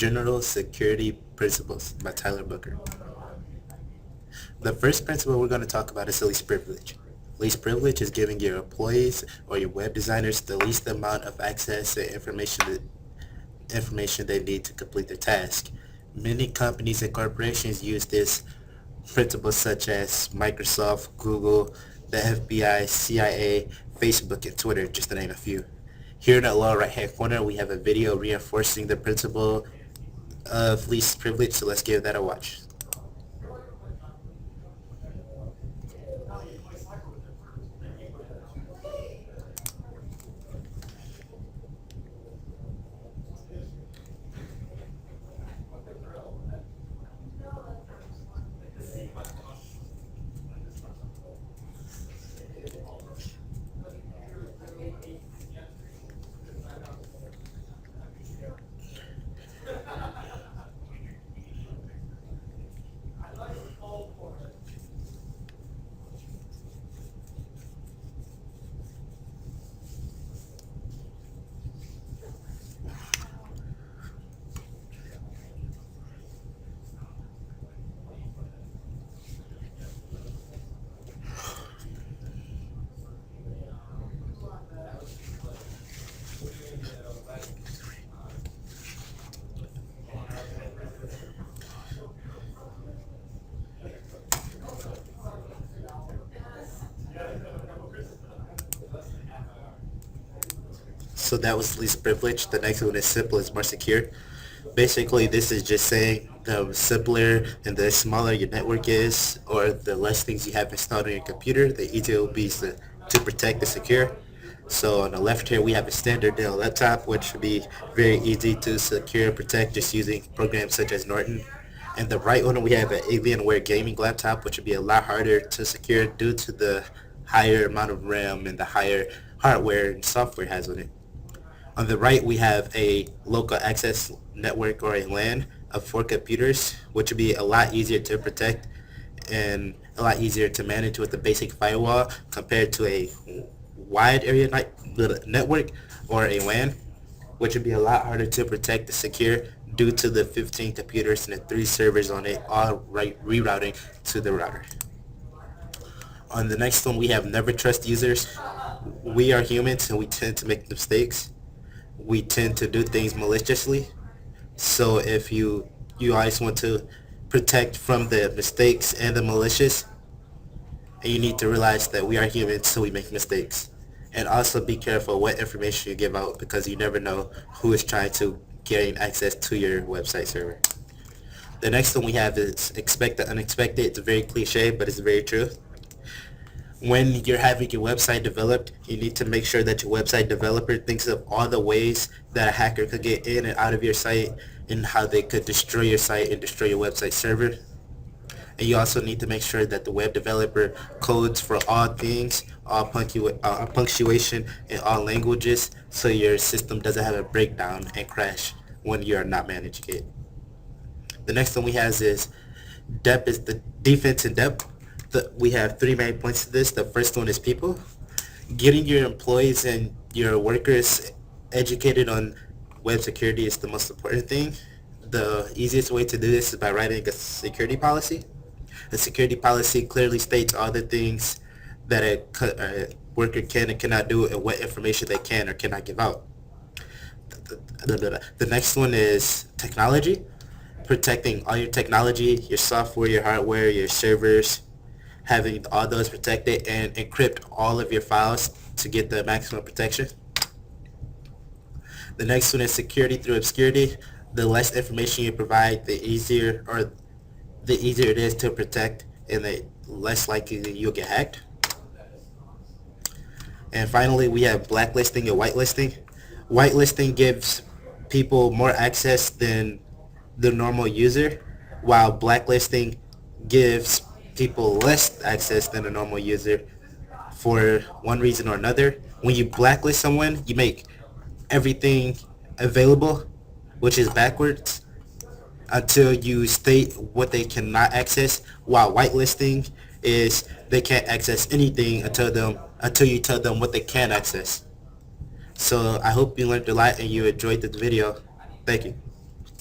General Security Principles by Tyler Booker. The first principle we're going to talk about is least privilege. Least privilege is giving your employees or your web designers the least amount of access to information they need to complete their task. Many companies and corporations use this principle, such as Microsoft, Google, the FBI, CIA, Facebook, and Twitter, just to name a few. Here in the lower right hand corner we have a video reinforcing the principle of least privilege, so let's give that a watch. So that was least privilege. The next one is simple is more secure. Basically, this is just saying the simpler and the smaller your network is, or the less things you have installed on your computer, the easier it will be to protect and secure. So on the left here, we have a standard Dell laptop, which should be very easy to secure and protect just using programs such as Norton. And the right one, we have an Alienware gaming laptop, which would be a lot harder to secure due to the higher amount of RAM and the higher hardware and software it has on it. On the right, we have a local access network, or a LAN, of 4 computers, which would be a lot easier to protect and a lot easier to manage with a basic firewall compared to a wide area network or a LAN, which would be a lot harder to protect and secure due to the 15 computers and the 3 servers on it all rerouting to the router. On the next one, we have never trust users. We are humans and we tend to make mistakes. We tend to do things maliciously. So if you always want to protect from the mistakes and the malicious, and you need to realize that we are humans, so we make mistakes. And also be careful what information you give out, because you never know who is trying to gain access to your website server. The next one we have is expect the unexpected. It's very cliche, but it's very true. When you're having your website developed, you need to make sure that your website developer thinks of all the ways that a hacker could get in and out of your site, and how they could destroy your site and destroy your website server. And you also need to make sure that the web developer codes for all things, all punctuation in all languages, so your system doesn't have a breakdown and crash when you are not managing it. The next one we have is depth is the defense in depth. We have 3 main points to this. The first one is people. Getting your employees and your workers educated on web security is the most important thing. The easiest way to do this is by writing a security policy. The security policy clearly states all the things that a worker can and cannot do, and what information they can or cannot give out. The next one is technology. Protecting all your technology, your software, your hardware, your servers, having all those protected, and encrypt all of your files to get the maximum protection. The next one is security through obscurity. The less information you provide, the easier it is to protect, and the less likely you'll get hacked. And finally, we have blacklisting and whitelisting. Whitelisting gives people more access than the normal user, while blacklisting gives people less access than a normal user for one reason or another. When you blacklist someone, you make everything available, which is backwards, until you state what they cannot access, while whitelisting is they can't access anything until you tell them what they can access. So I hope you learned a lot and you enjoyed this video. Thank you.